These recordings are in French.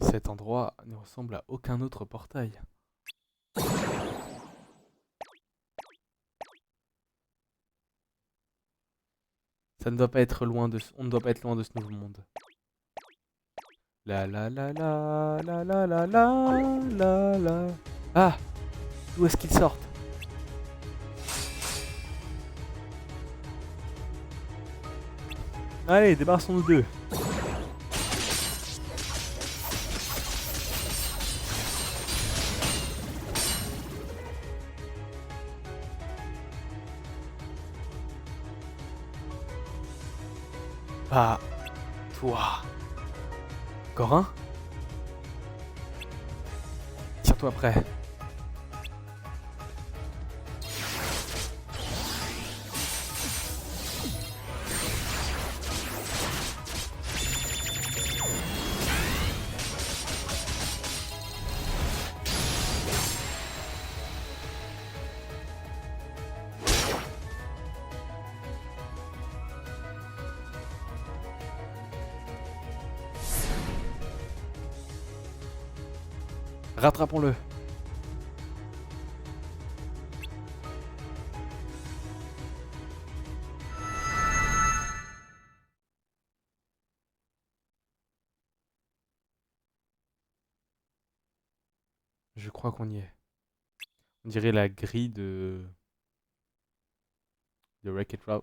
Cet endroit ne ressemble à aucun autre portail. Ça ne doit pas être loin de on ne doit pas être loin de ce nouveau monde. La la la la la la la la la la. Ah, d'où est-ce qu'ils sortent? Allez, débarrassons-nous d'eux. Bah, toi. Encore un? Tire-toi prêt. Rattrapons-le. Je crois qu'on y est. On dirait la grille de Wreck-It Ralph.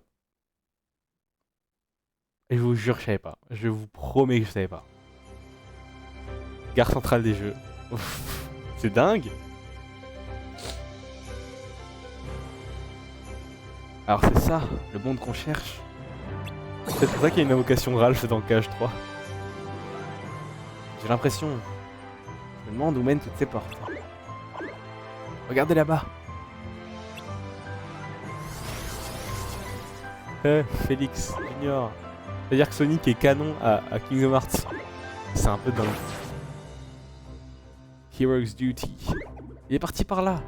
Et je vous jure, je savais pas. Je vous promets que je savais pas. Gare centrale des jeux. C'est dingue. Alors c'est ça, le monde qu'on cherche. C'est pour ça qu'il y a une invocation Ralph dans Cage 3. J'ai l'impression. Je me demande où mènent toutes ces portes. Regardez là-bas. Félix Junior. C'est-à-dire que Sonic est canon à Kingdom Hearts. C'est un peu dingue. Hero's Duty. Il est parti par là.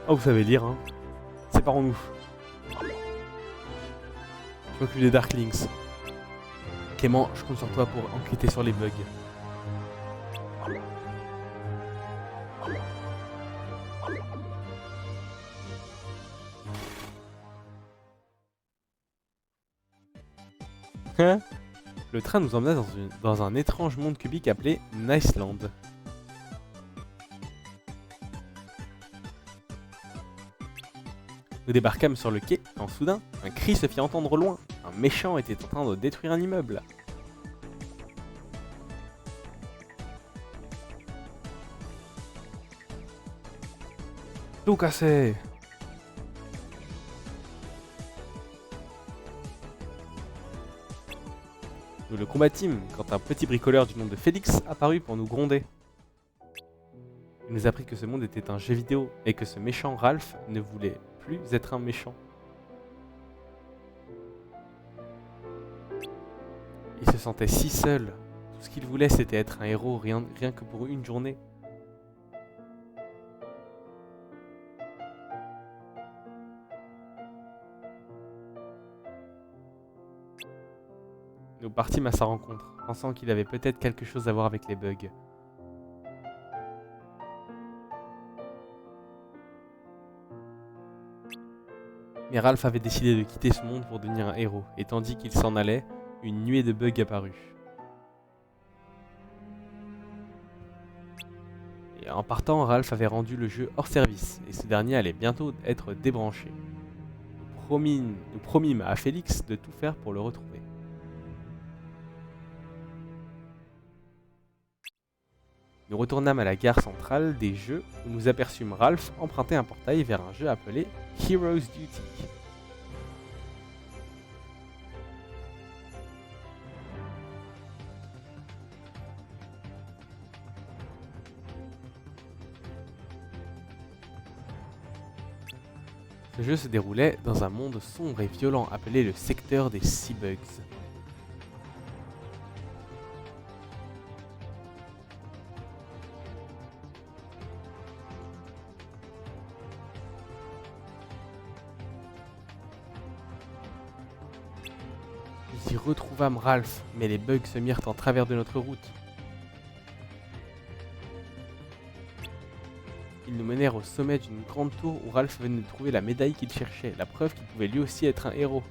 Oh, vous savez lire, hein. Séparons-nous. Je m'occupe des Darklings. Clément, je compte sur toi pour enquêter sur les bugs. Hein? Le train nous emmena dans un étrange monde cubique appelé Niceland. Nous débarquâmes sur le quai quand soudain, un cri se fit entendre au loin. Un méchant était en train de détruire un immeuble. Tout cassé! Nous le combattîmes quand un petit bricoleur du nom de Félix apparut pour nous gronder. Il nous apprit que ce monde était un jeu vidéo et que ce méchant Ralph ne voulait plus être un méchant. Il se sentait si seul. Tout ce qu'il voulait, c'était être un héros, rien que pour une journée. Nous partîmes à sa rencontre, pensant qu'il avait peut-être quelque chose à voir avec les bugs. Mais Ralph avait décidé de quitter ce monde pour devenir un héros, et tandis qu'il s'en allait, une nuée de bugs apparut. Et en partant, Ralph avait rendu le jeu hors service, et ce dernier allait bientôt être débranché. Nous promîmes à Félix de tout faire pour le retrouver. Nous retournâmes à la gare centrale des jeux où nous aperçûmes Ralph emprunter un portail vers un jeu appelé Hero's Duty. Ce jeu se déroulait dans un monde sombre et violent appelé le secteur des Sea Bugs. Nous y retrouvâmes Ralph, mais les bugs se mirent en travers de notre route. Ils nous menèrent au sommet d'une grande tour où Ralph venait de trouver la médaille qu'il cherchait, la preuve qu'il pouvait lui aussi être un héros.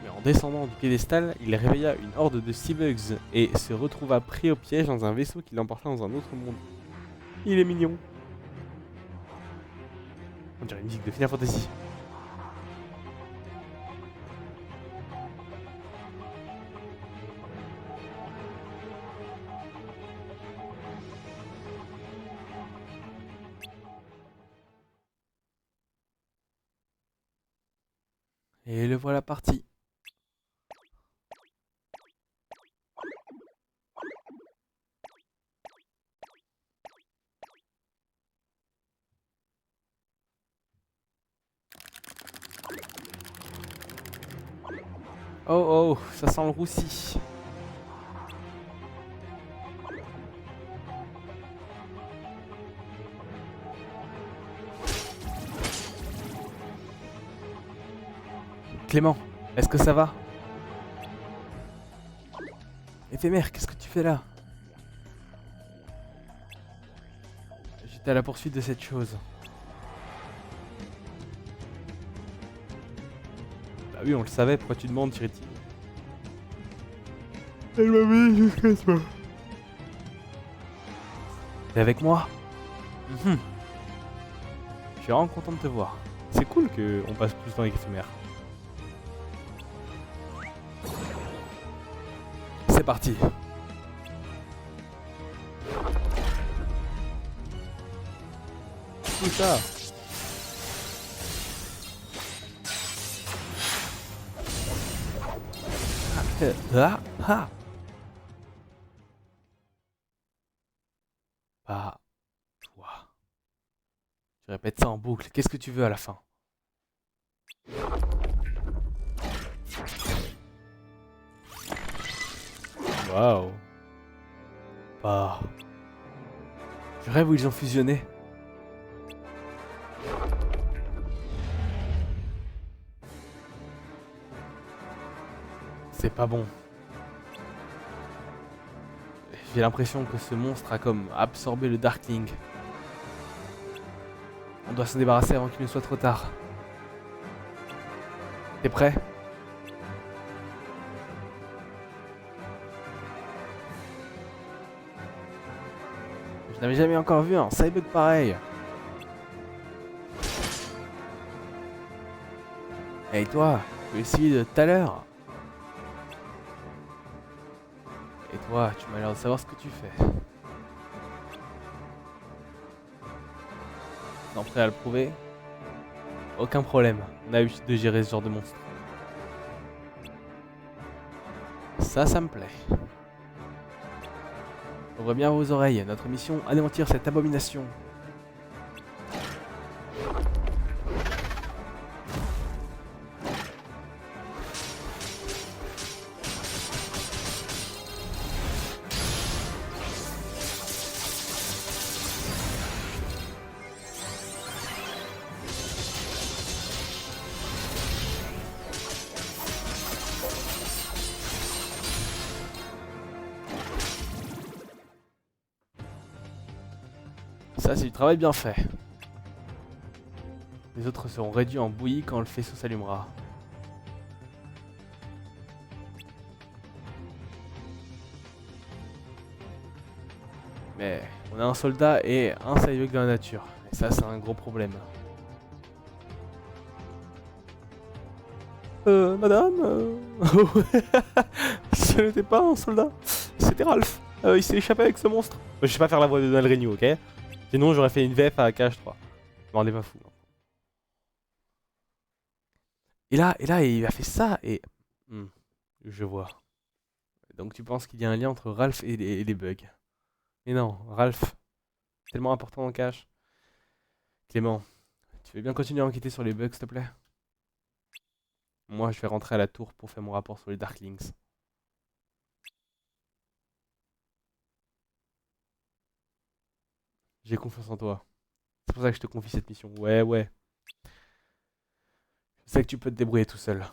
Mais en descendant du piédestal, il réveilla une horde de Sea Bugs et se retrouva pris au piège dans un vaisseau qui l'emporta dans un autre monde. Il est mignon. On dirait une musique de Final Fantasy. Et le voilà parti. Oh oh, ça sent le roussi. Clément, est-ce que ça va? Éphémère, qu'est-ce que tu fais là? J'étais à la poursuite de cette chose. Bah oui, on le savait, pourquoi tu demandes, Tiriti? Elle m'a mis jusqu'à toi. T'es avec moi? Je suis vraiment content de te voir. C'est cool qu'on passe plus de temps avec Éphémère. C'est parti. Tout ça. Ah, ah. Bah, toi. Tu répètes ça en boucle. Qu'est-ce que tu veux à la fin? Waouh. Bah. Je rêve où ils ont fusionné. C'est pas bon. J'ai l'impression que ce monstre a comme absorbé le Darkling. On doit s'en débarrasser avant qu'il ne soit trop tard. T'es prêt? Je n'avais jamais encore vu un Cyberg pareil. Et toi, tu es celui de tout à l'heure. Et toi, tu m'as l'air de savoir ce que tu fais. Non, prêt à le prouver? Aucun problème, on a l'habitude de gérer ce genre de monstre. Ça me plaît. Ouvrez bien vos oreilles, notre mission, anéantir cette abomination. Ça, c'est du travail bien fait. Les autres seront réduits en bouillie quand le faisceau s'allumera. Mais on a un soldat et un Cyberg dans la nature. Et ça, c'est un gros problème. Madame Ce n'était pas un soldat, c'était Ralph. Il s'est échappé avec ce monstre. Je sais pas faire la voix de Donald Renew, ok? Sinon, j'aurais fait une VF à KH3. Non, on est pas fou. Et là, il a fait ça et... je vois. Donc tu penses qu'il y a un lien entre Ralph et les bugs. Mais non, Ralph, tellement important en cache. Clément, tu veux bien continuer à enquêter sur les bugs, s'il te plaît? Moi, je vais rentrer à la tour pour faire mon rapport sur les Darklings. J'ai confiance en toi. C'est pour ça que je te confie cette mission. Ouais, ouais. Je sais que tu peux te débrouiller tout seul.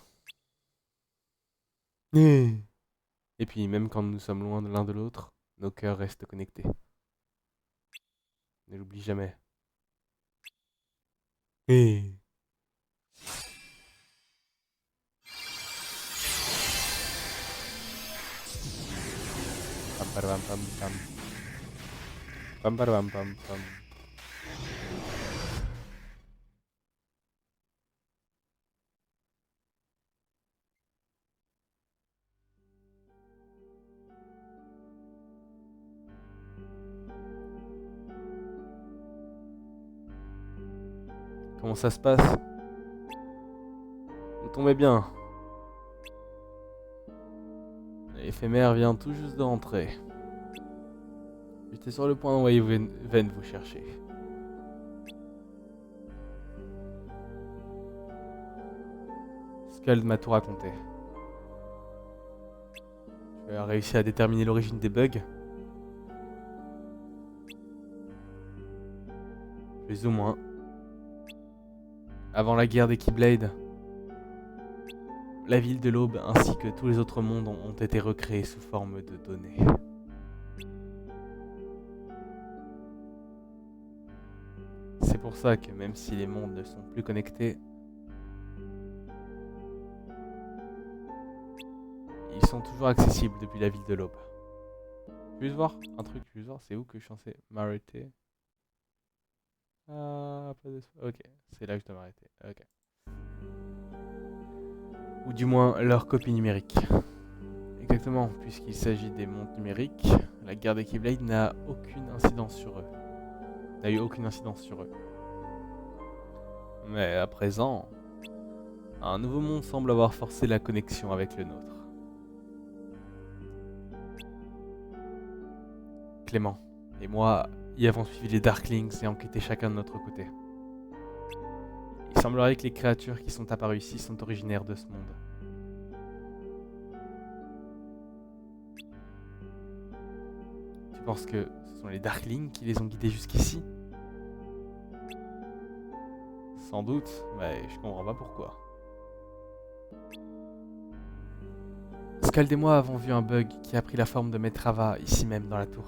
Et puis, même quand nous sommes loin de l'un de l'autre, nos cœurs restent connectés. Ne l'oublie jamais. Et pam pam pam pam pam pam pam pam. Comment ça se passe? Vous tombez bien. L'éphémère vient tout juste de rentrer. J'étais sur le point d'envoyer Ven vous chercher. Skald m'a tout raconté. Tu as réussi à déterminer l'origine des bugs? Plus ou moins. Avant la guerre des Keyblade, la ville de l'Aube ainsi que tous les autres mondes ont été recréés sous forme de données. C'est pour ça que même si les mondes ne sont plus connectés, ils sont toujours accessibles depuis la ville de l'Aube. Tu veux voir un truc, tu veux voir, c'est où que je suis censé m'arrêter? Ah, pas de... Ok, c'est là que je dois m'arrêter. Ok. Ou du moins leur copie numérique. Exactement, puisqu'il s'agit des mondes numériques, la guerre des Keyblade n'a aucune incidence sur eux. N'a eu aucune incidence sur eux. Mais à présent, un nouveau monde semble avoir forcé la connexion avec le nôtre. Clément et moi y avons suivi les Darklings et enquêté chacun de notre côté. Il semblerait que les créatures qui sont apparues ici sont originaires de ce monde. Tu penses que ce sont les Darklings qui les ont guidés jusqu'ici? Sans doute, mais je comprends pas pourquoi. Skald et moi avons vu un bug qui a pris la forme de Metrava ici même dans la tour.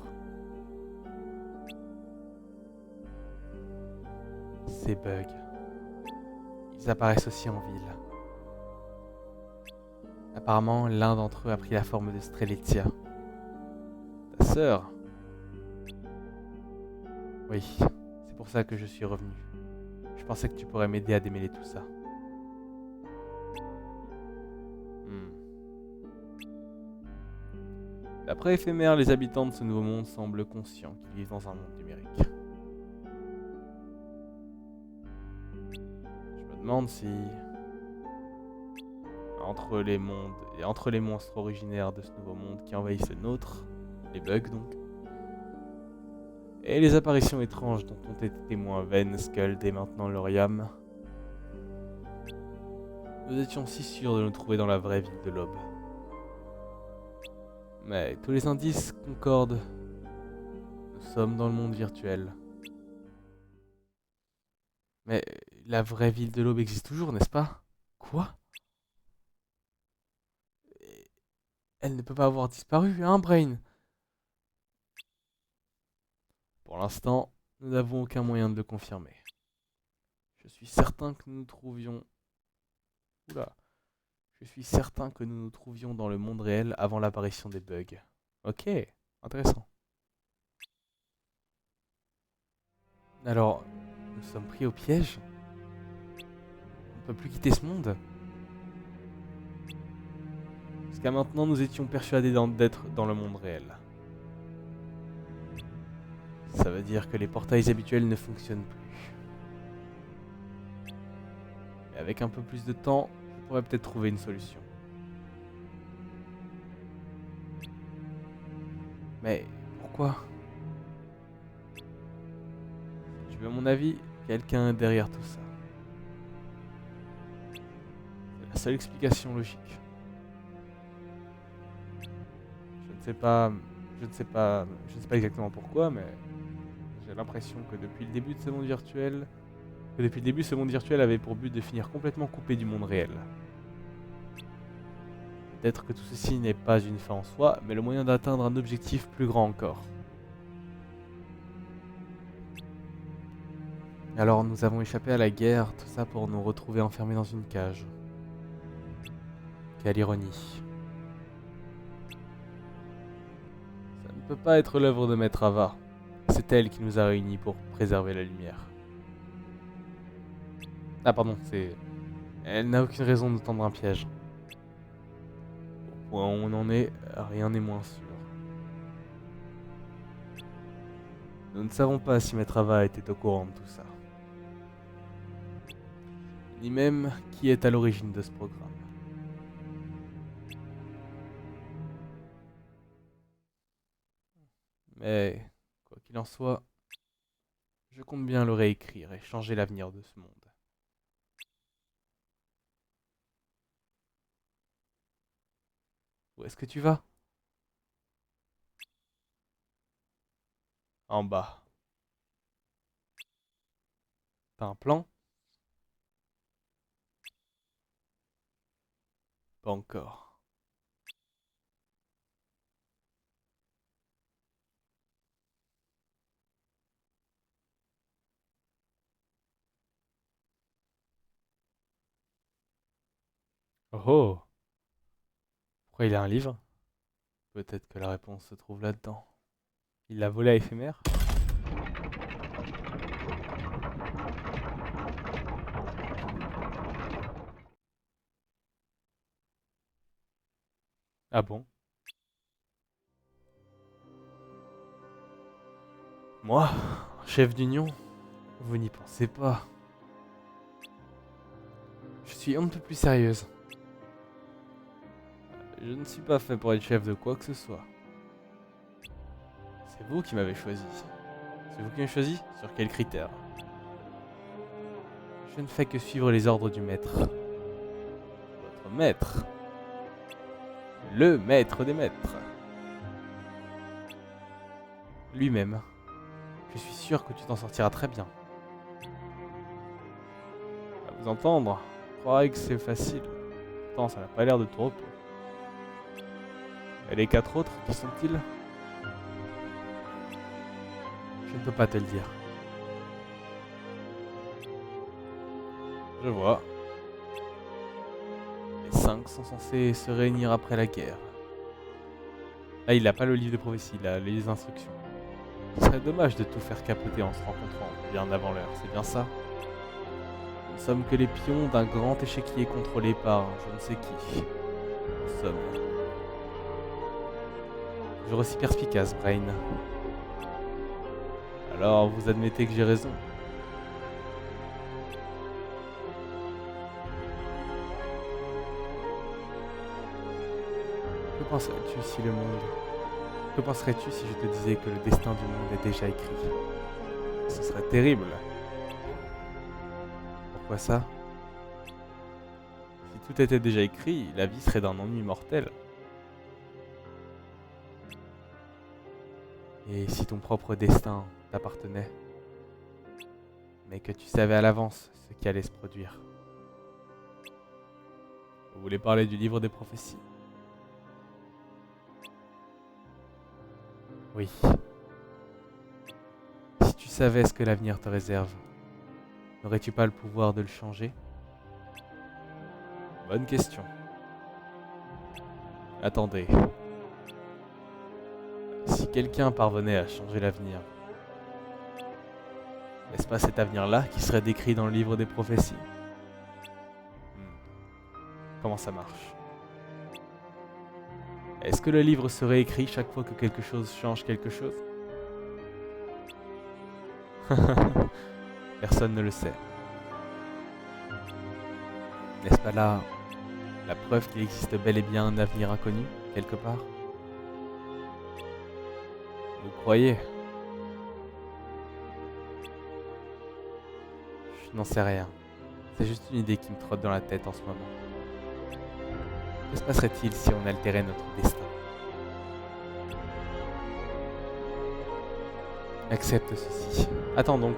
Ces bugs, ils apparaissent aussi en ville. Apparemment, l'un d'entre eux a pris la forme de Strelitzia. Ta sœur? Oui, c'est pour ça que je suis revenu. Je pensais que tu pourrais m'aider à démêler tout ça. D'après Éphémère, les habitants de ce nouveau monde semblent conscients qu'ils vivent dans un monde numérique. Je me demande si... Entre les monstres originaires de ce nouveau monde qui envahissent le nôtre, les bugs donc, et les apparitions étranges dont ont été témoins Ven, Skuld et maintenant Lauriam, nous étions si sûrs de nous trouver dans la vraie ville de l'Aube. Mais tous les indices concordent. Nous sommes dans le monde virtuel. Mais la vraie ville de l'Aube existe toujours, n'est-ce pas? Quoi? Elle ne peut pas avoir disparu, hein, Brain? Pour l'instant, nous n'avons aucun moyen de le confirmer. Je suis certain que nous nous trouvions... Oula. Je suis certain que nous nous trouvions dans le monde réel avant l'apparition des bugs. Ok, intéressant. Alors, nous sommes pris au piège? On ne peut plus quitter ce monde? Jusqu'à maintenant, nous étions persuadés d'être dans le monde réel. Ça veut dire que les portails habituels ne fonctionnent plus. Et avec un peu plus de temps, je pourrais peut-être trouver une solution. Mais pourquoi? Si tu veux mon avis, quelqu'un est derrière tout ça. C'est la seule explication logique. Je ne sais pas exactement pourquoi, mais j'ai j'ai l'impression que depuis le début de ce monde virtuel, ce monde virtuel avait pour but de finir complètement coupé du monde réel. Peut-être que tout ceci n'est pas une fin en soi, mais le moyen d'atteindre un objectif plus grand encore. Alors nous avons échappé à la guerre, tout ça pour nous retrouver enfermés dans une cage. Quelle ironie. Ça ne peut pas être l'œuvre de Maître Ava. C'est elle qui nous a réunis pour préserver la lumière. Ah pardon, c'est... Elle n'a aucune raison de tendre un piège. Au point où on en est, rien n'est moins sûr. Nous ne savons pas si Maître Ava était au courant de tout ça. Ni même qui est à l'origine de ce programme. Mais, quoi qu'il en soit, je compte bien le réécrire et changer l'avenir de ce monde. Où est-ce que tu vas? En bas. T'as un plan? Pas encore. Oh oh! Pourquoi il a un livre? Peut-être que la réponse se trouve là-dedans. Il l'a volé à Éphémère? Ah bon? Moi, chef d'union? Vous n'y pensez pas. Je suis un peu plus sérieuse. Je ne suis pas fait pour être chef de quoi que ce soit. C'est vous qui m'avez choisi. C'est vous qui m'avez choisi? Sur quels critères? Je ne fais que suivre les ordres du maître. Votre maître? Le maître des maîtres. Lui-même. Je suis sûr que tu t'en sortiras très bien. À vous entendre, je croirais que c'est facile. Pourtant, ça n'a pas l'air de tout repos. Et les 4 autres, qui sont-ils? Je ne peux pas te le dire. Je vois. Les 5 sont censés se réunir après la guerre. Là, il n'a pas le livre de prophétie, il a les instructions. Ce serait dommage de tout faire capoter en se rencontrant bien avant l'heure, c'est bien ça? Nous ne sommes que les pions d'un grand échiquier contrôlé par je ne sais qui. Nous sommes... Toujours aussi perspicace, Brain. Alors, vous admettez que j'ai raison. Que penserais-tu si le monde... Que penserais-tu si je te disais que le destin du monde est déjà écrit? Ce serait terrible. Pourquoi ça? Si tout était déjà écrit, la vie serait d'un ennui mortel. Et si ton propre destin t'appartenait, mais que tu savais à l'avance ce qui allait se produire? Vous voulez parler du livre des prophéties? Oui. Si tu savais ce que l'avenir te réserve, n'aurais-tu pas le pouvoir de le changer? Bonne question. Attendez. Si quelqu'un parvenait à changer l'avenir, n'est-ce pas cet avenir-là qui serait décrit dans le livre des prophéties? Comment ça marche? Est-ce que le livre serait écrit chaque fois que quelque chose change quelque chose? Personne ne le sait. N'est-ce pas là la preuve qu'il existe bel et bien un avenir inconnu, quelque part? Vous croyez? Je n'en sais rien. C'est juste une idée qui me trotte dans la tête en ce moment. Que se passerait-il si on altérait notre destin? Accepte ceci. Attends donc.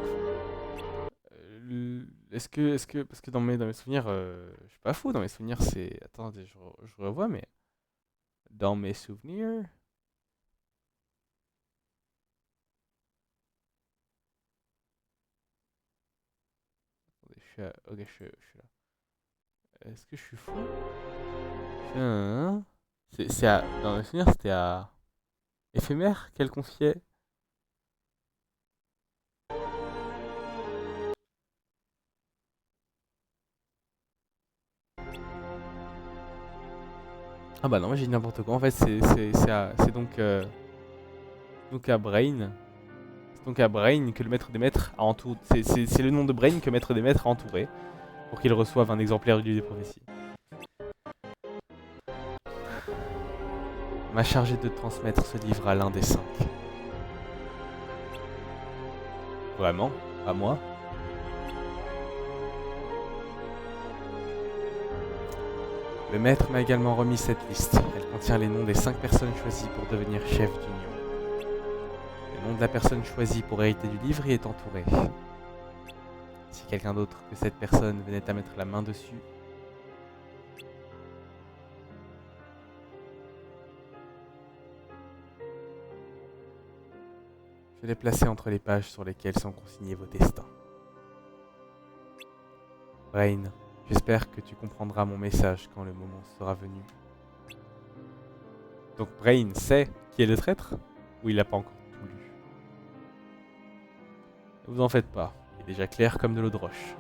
Parce que dans mes souvenirs, je suis pas fou, dans mes souvenirs c'est... Attendez, je revois, mais... Dans mes souvenirs... Attendez, ok, je suis là. Est-ce que je suis fou? Dans mes souvenirs c'était à... Éphémère qu'elle confiait. Ah bah non, moi j'ai dit n'importe quoi. En fait, c'est donc à Brain. C'est donc à Brain que le maître des maîtres a entouré. C'est le nom de Brain que maître des maîtres a entouré pour qu'il reçoive un exemplaire du livre des prophéties. M'a chargé de transmettre ce livre à l'un des 5. Vraiment? À moi? Le maître m'a également remis cette liste. Elle contient les noms des 5 personnes choisies pour devenir chef d'union. Le nom de la personne choisie pour hériter du livre y est entouré. Si quelqu'un d'autre que cette personne venait à mettre la main dessus, je l'ai placé entre les pages sur lesquelles sont consignés vos destins. Brain, j'espère que tu comprendras mon message quand le moment sera venu. Donc Brain sait qui est le traître? Ou il n'a pas encore tout lu? Ne vous en faites pas, il est déjà clair comme de l'eau de roche.